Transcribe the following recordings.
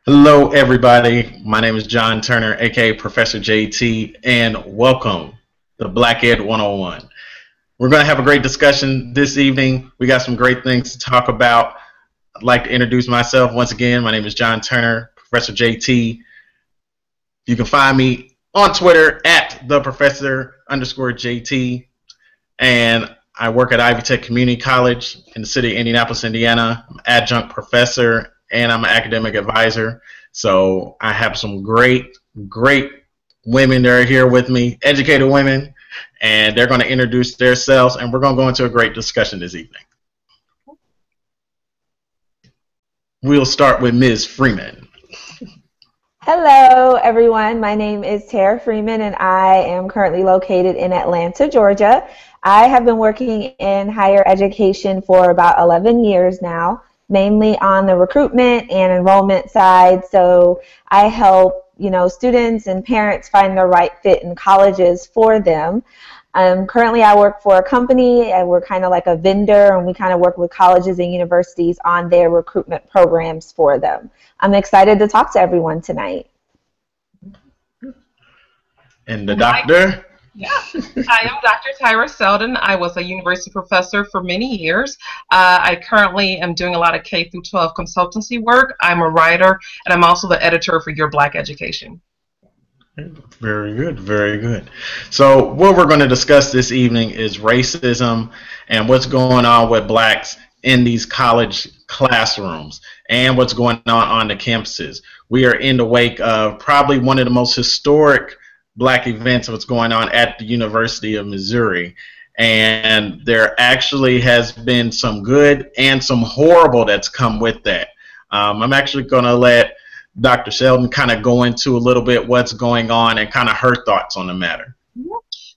Hello, everybody. My name is John Turner, aka Professor JT, and welcome to Black Ed 101. We're going to have a great discussion this evening. We got some great things to talk about. I'd like to introduce myself once again. My name is John Turner, Professor JT. You can find me on Twitter at the Professor underscore JT, and I work at Ivy Tech Community College in the city of Indianapolis, Indiana. I'm an adjunct professor and I'm an academic advisor. So I have some great women that are here with me, educated women, and they're going to introduce themselves, and we're going to go into a great discussion this evening. We'll start with Ms. Freeman. Hello, everyone. My name is Tara Freeman, and I am currently located in Atlanta, Georgia. I have been working in higher education for about 11 years now, mainly on the recruitment and enrollment side. So I help, students and parents find the right fit in colleges for them. Currently, I work for a company, and we're kind of like a vendor, and we kind of work with colleges and universities on their recruitment programs for them. I'm excited to talk to everyone tonight. And the doctor? Yeah, I am Dr. Tyra Selden. I was a university professor for many years. I currently am doing a lot of K through 12 consultancy work. I'm a writer, and I'm also the editor for Your Black Education. Very good, very good. So what we're going to discuss this evening is racism and what's going on with blacks in these college classrooms and what's going on the campuses. We are in the wake of probably one of the most historic black events of what's going on at the University of Missouri. And there actually has been some good and some horrible that's come with that. I'm actually going to let Dr. Selden kind of go into a little bit what's going on and kind of her thoughts on the matter.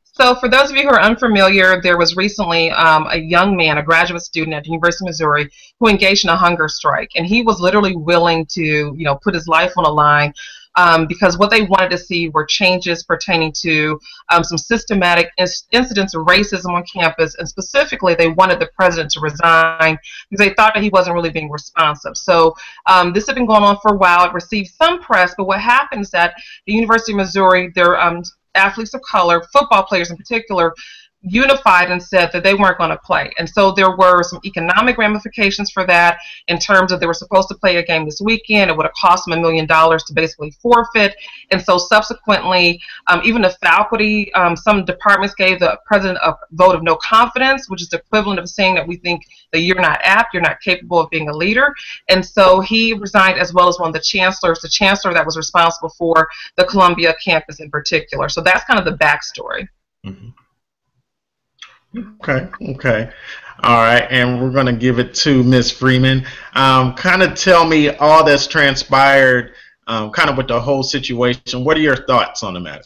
So for those of you who are unfamiliar, there was recently a young man, a graduate student at the University of Missouri, who engaged in a hunger strike. And he was literally willing to, put his life on the line because what they wanted to see were changes pertaining to some systematic incidents of racism on campus. And specifically, they wanted the president to resign because they thought that he wasn't really being responsive. So this had been going on for a while. It received some press. But what happened is that the University of Missouri, their athletes of color, football players in particular, unified and said that they weren't going to play. And so there were some economic ramifications for that in terms of they were supposed to play a game this weekend. It would have cost them $1 million to basically forfeit. And so subsequently, even the faculty, some departments gave the president a vote of no confidence, which is the equivalent of saying that we think that you're not apt, you're not capable of being a leader. And so he resigned, as well as one of the chancellor that was responsible for the Columbia campus in particular. So that's kind of the backstory. Mm-hmm. Okay. All right, and we're going to give it to Ms. Freeman. Kind of tell me all that's transpired, kind of with the whole situation. What are your thoughts on the matter?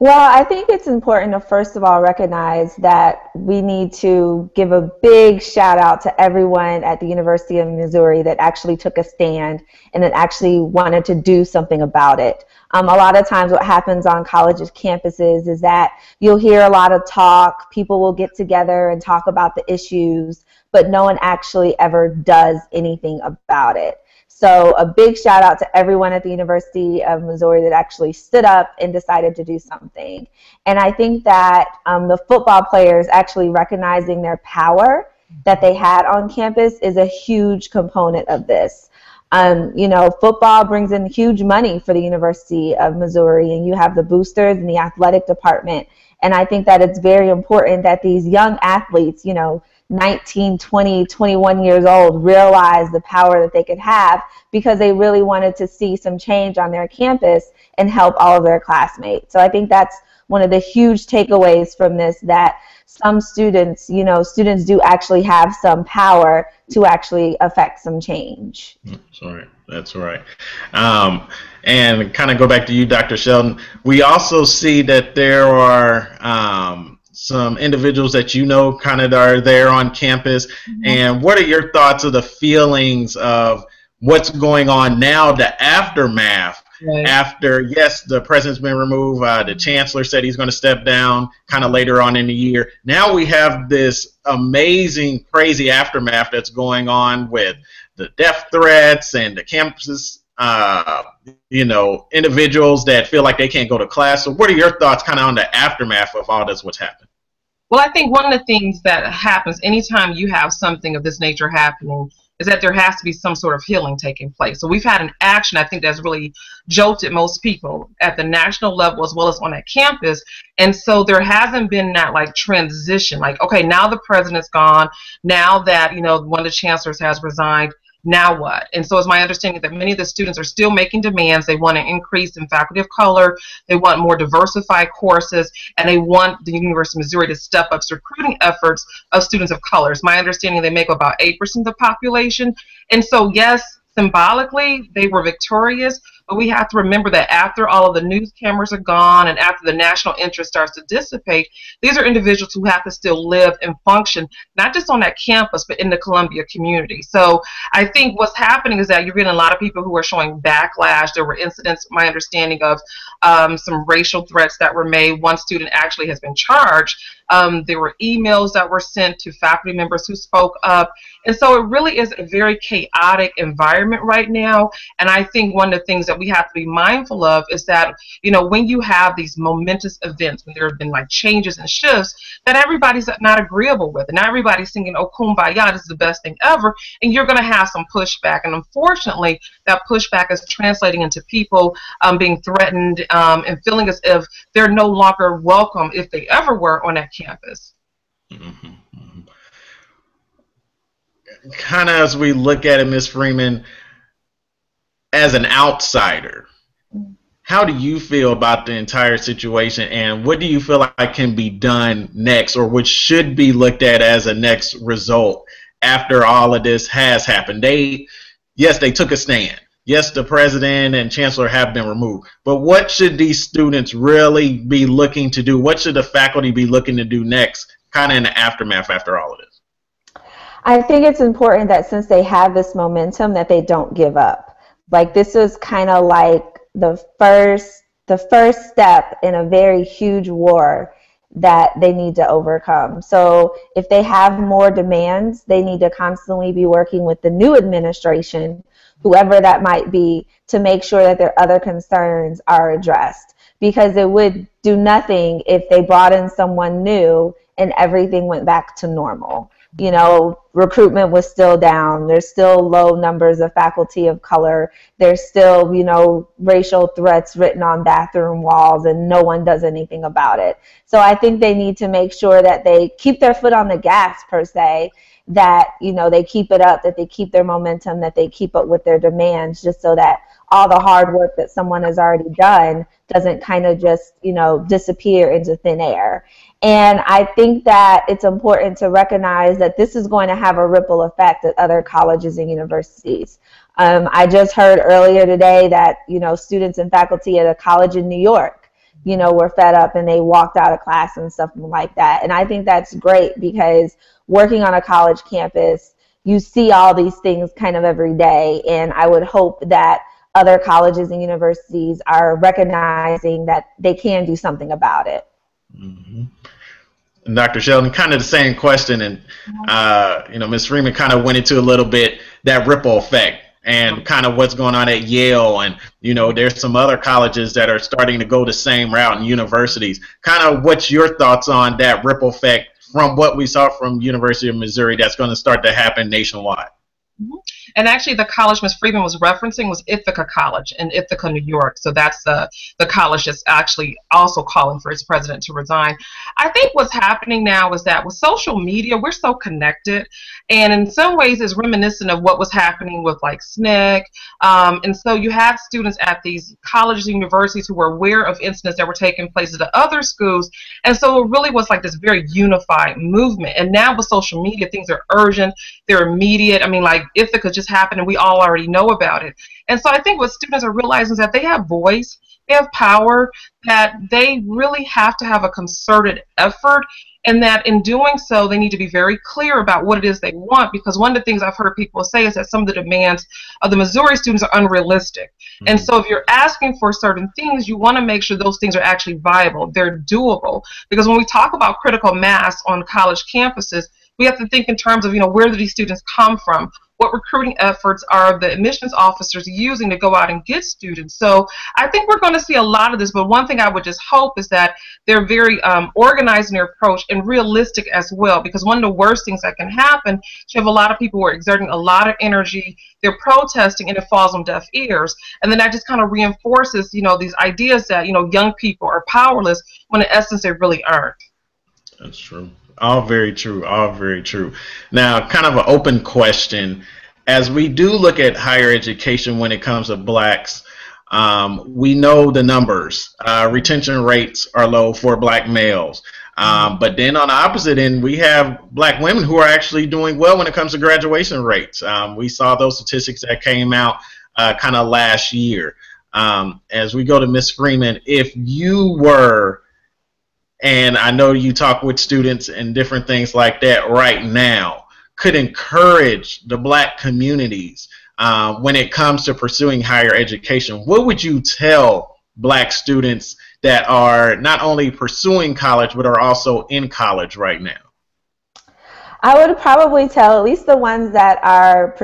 Well, I think it's important to first of all recognize that we need to give a big shout out to everyone at the University of Missouri that actually took a stand and that actually wanted to do something about it. A lot of times what happens on colleges' campuses is that you'll hear a lot of talk, people will get together and talk about the issues, but no one actually ever does anything about it. So a big shout out to everyone at the University of Missouri that actually stood up and decided to do something. And I think that the football players actually recognizing their power that they had on campus is a huge component of this. Football brings in huge money for the University of Missouri, and you have the boosters and the athletic department. And I think that it's very important that these young athletes, 19, 20, 21 years old, realize the power that they could have because they really wanted to see some change on their campus and help all of their classmates. So I think that's one of the huge takeaways from this, that some students, students do actually have some power to actually affect some change. That's right. And kind of go back to you, Dr. Selden. We also see that there are some individuals that kind of are there on campus. Mm-hmm. And what are your thoughts of the feelings of what's going on now, the aftermath? Right. After, yes, the president's been removed, the chancellor said he's going to step down kind of later on in the year. Now we have this amazing, crazy aftermath that's going on with the death threats and the campuses uh, individuals that feel like they can't go to class. So what are your thoughts kind of on the aftermath of all this, what's happened? Well, I think one of the things that happens anytime you have something of this nature happening is that there has to be some sort of healing taking place. So we've had an action, I think, that's really jolted most people at the national level as well as on that campus. And so there hasn't been that like transition, like, okay, now the president's gone, now that, one of the chancellors has resigned, now what? And so it's my understanding that many of the students are still making demands. They want an increase in faculty of color, they want more diversified courses, and they want the University of Missouri to step up recruiting efforts of students of color. It's my understanding they make about 8% of the population. And so yes, symbolically they were victorious, but we have to remember that after all of the news cameras are gone and after the national interest starts to dissipate, these are individuals who have to still live and function, not just on that campus, but in the Columbia community. So I think what's happening is that you're getting a lot of people who are showing backlash. There were incidents, my understanding, of some racial threats that were made. One student actually has been charged. There were emails that were sent to faculty members who spoke up. And so it really is a very chaotic environment right now. And I think one of the things that we have to be mindful of is that, when you have these momentous events, when there have been like changes and shifts that everybody's not agreeable with, and not everybody's singing, oh, kumbaya, this is the best thing ever, and you're going to have some pushback. And unfortunately, that pushback is translating into people being threatened and feeling as if they're no longer welcome, if they ever were, on that campus. Mm-hmm. Kind of as we look at it, Ms. Freeman, as an outsider, how do you feel about the entire situation, and what do you feel like can be done next, or what should be looked at as a next result after all of this has happened? Yes, they took a stand. Yes, the president and chancellor have been removed. But what should these students really be looking to do? What should the faculty be looking to do next, kind of in the aftermath after all of this? I think it's important that since they have this momentum, that they don't give up. Like, this was kind of like the first step in a very huge war that they need to overcome. So if they have more demands, they need to constantly be working with the new administration, whoever that might be, to make sure that their other concerns are addressed. Because it would do nothing if they brought in someone new and everything went back to normal. Recruitment was still down. There's still low numbers of faculty of color. There's still, racial threats written on bathroom walls, and no one does anything about it. So I think they need to make sure that they keep their foot on the gas, per se, that, they keep it up, that they keep their momentum, that they keep up with their demands, just so that all the hard work that someone has already done doesn't kind of just, disappear into thin air. And I think that it's important to recognize that this is going to have a ripple effect at other colleges and universities. I just heard earlier today that, students and faculty at a college in New York, were fed up and they walked out of class and stuff like that. And I think that's great, because working on a college campus, you see all these things kind of every day. And I would hope that other colleges and universities are recognizing that they can do something about it. Mm-hmm. And Dr. Sheldon, kind of the same question, and Ms. Freeman kind of went into a little bit that ripple effect and kind of what's going on at Yale, and there's some other colleges that are starting to go the same route, and universities. Kind of what's your thoughts on that ripple effect from what we saw from University of Missouri that's going to start to happen nationwide? Mm-hmm. And actually, the college Ms. Freeman was referencing was Ithaca College in Ithaca, New York. So that's the college that's actually also calling for its president to resign. I think what's happening now is that with social media, we're so connected. And in some ways, it's reminiscent of what was happening with like SNCC. And so you have students at these colleges and universities who were aware of incidents that were taking place at the other schools. And so it really was like this very unified movement. And now with social media, things are urgent, they're immediate. I mean, like Ithaca just happened and we all already know about it. And so I think what students are realizing is that they have voice, they have power, that they really have to have a concerted effort, and that in doing so they need to be very clear about what it is they want, because one of the things I've heard people say is that some of the demands of the Missouri students are unrealistic. Mm-hmm. And so if you're asking for certain things, you want to make sure those things are actually viable, they're doable, because when we talk about critical mass on college campuses, we have to think in terms of, where do these students come from? what recruiting efforts are the admissions officers using to go out and get students. So I think we're going to see a lot of this, but one thing I would just hope is that they're very organized in their approach and realistic as well, because one of the worst things that can happen is you have a lot of people who are exerting a lot of energy, they're protesting, and it falls on deaf ears. And then that just kind of reinforces, these ideas that, young people are powerless when in essence they really aren't. That's true. All very true. All very true. Now, kind of an open question. As we do look at higher education when it comes to blacks, we know the numbers. Retention rates are low for black males. But then on the opposite end, we have black women who are actually doing well when it comes to graduation rates. We saw those statistics that came out kind of last year. As we go to Ms. Freeman, if you were, and I know you talk with students and different things like that right now, could encourage the black communities when it comes to pursuing higher education, what would you tell black students that are not only pursuing college but are also in college right now? I would probably tell at least the ones that are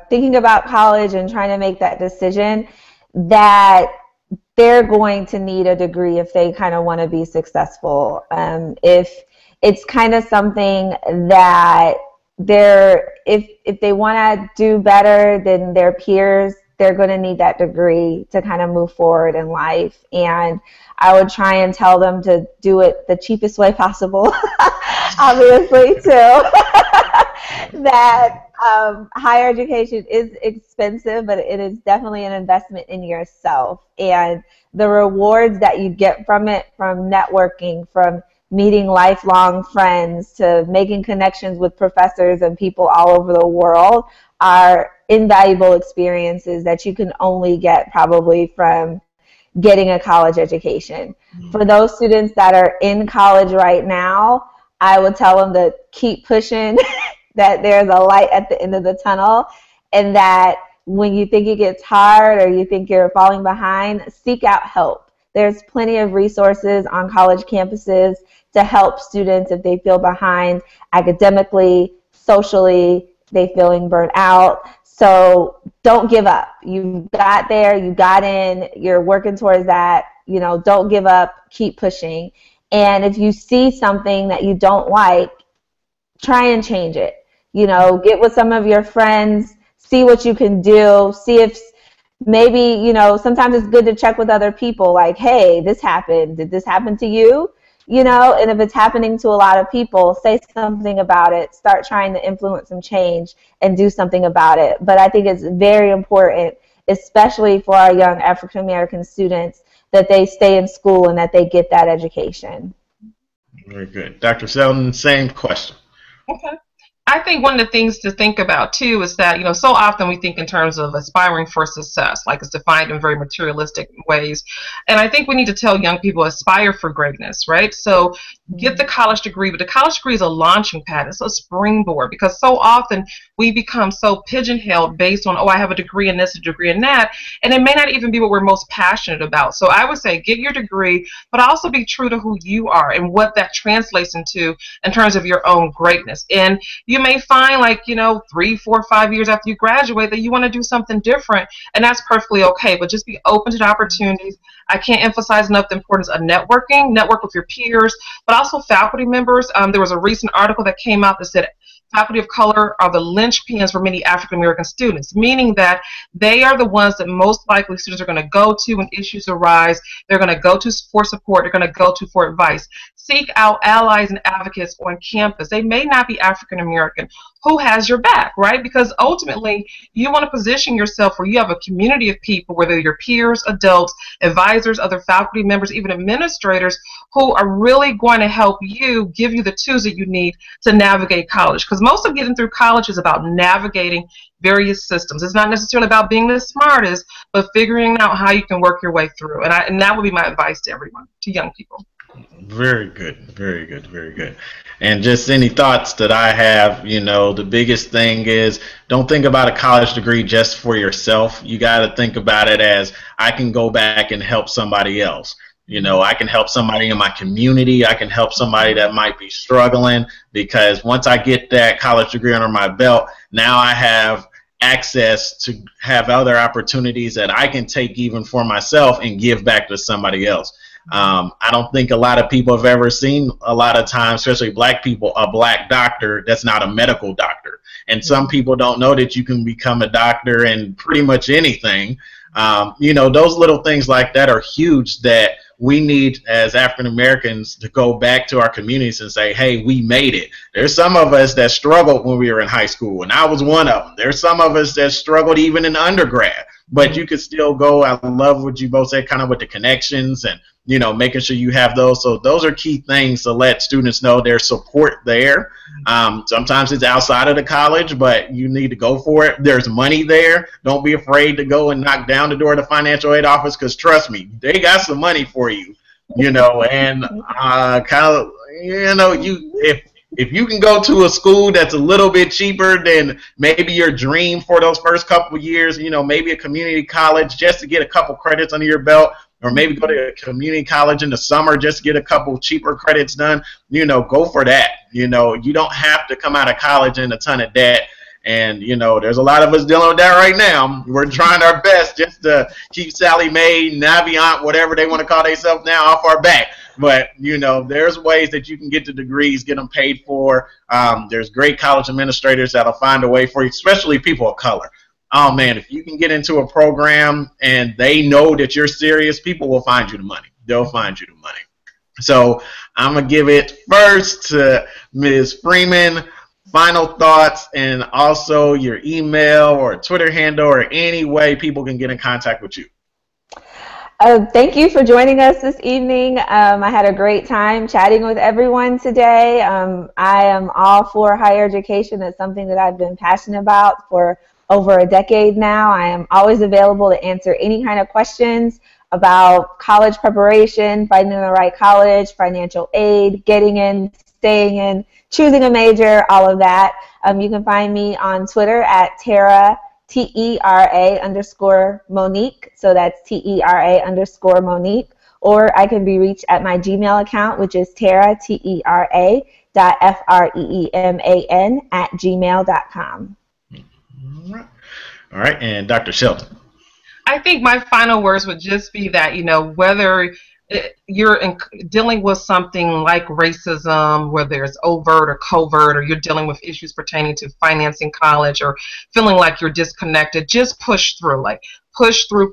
thinking about college and trying to make that decision that they're going to need a degree if they kind of want to be successful. If it's kind of something that if they want to do better than their peers, they're going to need that degree to kind of move forward in life. And I would try and tell them to do it the cheapest way possible, obviously, too. That higher education is expensive, but it is definitely an investment in yourself. And the rewards that you get from it, from networking, from meeting lifelong friends, to making connections with professors and people all over the world, are invaluable experiences that you can only get probably from getting a college education. For those students that are in college right now, I would tell them to keep pushing, that there's a light at the end of the tunnel, and that when you think it gets hard or you think you're falling behind, seek out help. There's plenty of resources on college campuses to help students if they feel behind academically, socially, they feeling burnt out. So don't give up. You got there, you got in, you're working towards that. Don't give up, keep pushing. And if you see something that you don't like, try and change it. Get with some of your friends, see what you can do, see if maybe, sometimes it's good to check with other people, like, hey, this happened. Did this happen to you? And if it's happening to a lot of people, say something about it. Start trying to influence some change and do something about it. But I think it's very important, especially for our young African American students, that they stay in school and that they get that education. Very good. Dr. Selden, same question. Okay. I think one of the things to think about too is that, so often we think in terms of aspiring for success, like it's defined in very materialistic ways. And I think we need to tell young people, aspire for greatness, right? So get the college degree, but the college degree is a launching pad. It's a springboard, because so often we become so pigeonholed based on, oh, I have a degree in this, a degree in that, and it may not even be what we're most passionate about. So I would say get your degree, but also be true to who you are and what that translates into in terms of your own greatness. And you may find, like, 3, 4, 5 years after you graduate that you want to do something different, and that's perfectly okay, but just be open to the opportunities. I can't emphasize enough the importance of networking, network with your peers, but also faculty members. There was a recent article that came out that said faculty of color are the linchpins for many African American students, meaning that they are the ones that most likely students are going to go to when issues arise. They're going to go to for support. They're going to go to for advice. Seek out allies and advocates on campus. They may not be African American. Who has your back, right? Because ultimately, you want to position yourself where you have a community of people, whether your peers, adults, advisors, other faculty members, even administrators, who are really going to help you, give you the tools that you need to navigate college. Because most of getting through college is about navigating various systems. It's not necessarily about being the smartest, but figuring out how you can work your way through. And that would be my advice to everyone, to young people. Very good, very good, very good. And just any thoughts that I have, the biggest thing is, don't think about a college degree just for yourself. You got to think about it as, I can go back and help somebody else. You know, I can help somebody in my community. I can help somebody that might be struggling, because once I get that college degree under my belt, now I have access to have other opportunities that I can take even for myself and give back to somebody else. I don't think a lot of people have ever seen, a lot of times, especially black people, a black doctor that's not a medical doctor. And some people don't know that you can become a doctor in pretty much anything. You know, those little things like that are huge, that we need as African Americans to go back to our communities and say, hey, we made it. There's some of us that struggled when we were in high school, and I was one of them. There's some of us that struggled even in undergrad, but you could still go. I love what you both said, kind of with the connections and, you know, making sure you have those. So those are key things to let students know there's support there. Sometimes it's outside of the college, but you need to go for it. There's money there. Don't be afraid to go and knock down the door of the financial aid office, because trust me, they got some money for you, you know, and kind of, you know, if you can go to a school that's a little bit cheaper than maybe your dream for those first couple of years, you know, maybe a community college just to get a couple credits under your belt, or maybe go to a community college in the summer just to get a couple cheaper credits done, you know, go for that. You know, you don't have to come out of college in a ton of debt. And, you know, there's a lot of us dealing with that right now. We're trying our best just to keep Sallie Mae, Navient, whatever they want to call themselves now, off our back. But, you know, there's ways that you can get the degrees, get them paid for. There's great college administrators that'll find a way for you, especially people of color. Oh, man, if you can get into a program and they know that you're serious, people will find you the money. They'll find you the money. So I'm going to give it first to Ms. Freeman. Final thoughts, and also your email or Twitter handle or any way people can get in contact with you. Thank you for joining us this evening. I had a great time chatting with everyone today. I am all for higher education. It's something that I've been passionate about for over a decade now. I am always available to answer any kind of questions about college preparation, finding the right college, financial aid, getting in, staying in, choosing a major, all of that. You can find me on Twitter at Tera, Tera_Monique. So that's Tera_Monique. Or I can be reached at my Gmail account, which is Tera, Tera.Freeman@gmail.com. All right, and Dr. Shelton. I think my final words would just be that, you know, whether you're dealing with something like racism, whether it's overt or covert, or you're dealing with issues pertaining to financing college, or feeling like you're disconnected, just push through. Like, push through,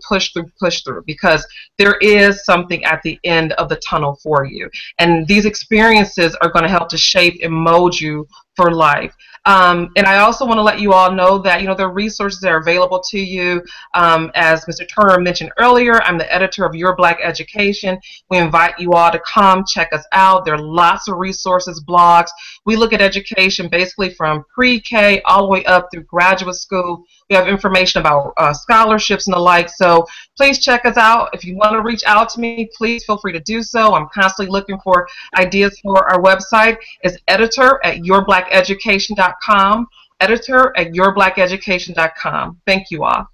because there is something at the end of the tunnel for you. And these experiences are going to help to shape and mold you for life. And I also want to let you all know that, you know, there are resources that are available to you. As Mr. Turner mentioned earlier, I'm the editor of Your Black Education. We invite you all to come check us out. There are lots of resources, blogs. We look at education basically from pre-K all the way up through graduate school. We have information about scholarships and the like. So please check us out. If you want to reach out to me, please feel free to do so. I'm constantly looking for ideas for our website. It's editor@yourblackeducation.com. Editor@yourblackeducation.com. Thank you all.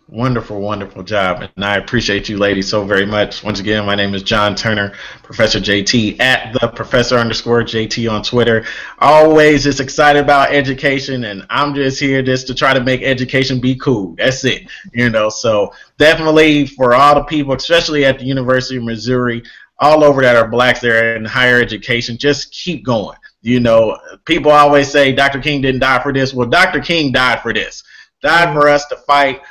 Wonderful, wonderful job. And I appreciate you ladies so very much. Once again, my name is John Turner, Professor JT, at the Professor_JT on Twitter. Always just excited about education, and I'm just here just to try to make education be cool. That's it. You know, so definitely for all the people, especially at the University of Missouri, all over that are blacks there in higher education, just keep going. You know, people always say Dr. King didn't die for this. Well, Dr. King died for this. Died for us to fight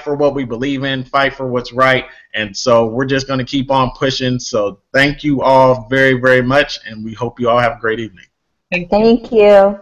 for what we believe in, fight for what's right. And so we're just going to keep on pushing. So thank you all very, very much, and we hope you all have a great evening. Thank you.